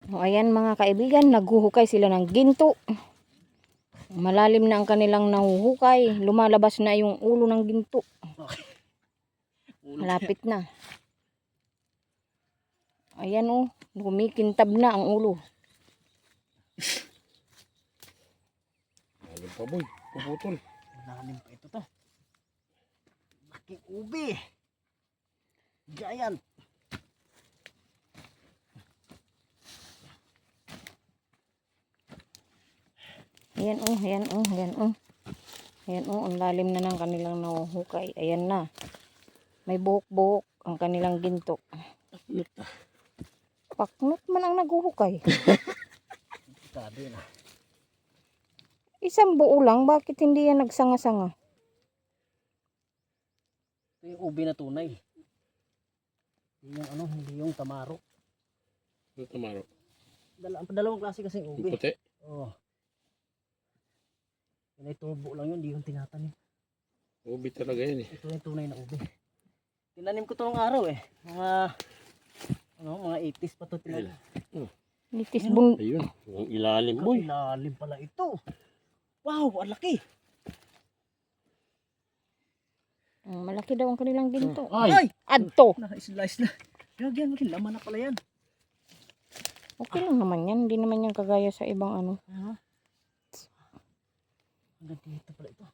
O, ayan mga kaibigan, naghuhukay sila ng ginto. Malalim na ang kanilang nahuhukay. Lumalabas na yung ulo ng ginto. Malapit na. Ayan o, kumikintab na ang ulo. Lalim pa boy, puputol. Lalim pa ito to. Laking ubi. Giant. Ayan o, ayan o, ayan o. Ayan o, ang lalim na ng kanilang nahuhukay. Ayan na. May buhok-buhok ang kanilang ginto. Paknot man ang naghuhukay. Sabi na. Isang buo lang, bakit hindi yan nagsanga-sanga? Ito yung ubi na tunay. Hindi yung ano, hindi yung tamaro. Ano tamaro? Dalawang klase kasing Yung ubi. puti? Oo. Yan ay tubo lang yun, hindi yung tinatanim. Ubi talaga yan eh. Ito yung tunay na ubi. Tinanim ko to nung araw eh. Mga 80s pa to tinanim. Litis Ayun, yung ilalim boy. Ilalim pala ito. Wow, ang laki. malaki daw ang kanilang ginto. Ay! Adto! Na-slice na. Gagyan mo rin, laman na pala yan. Okay lang naman yan. Hindi naman yan kagaya sa ibang ano. Hanggang dito pala ito.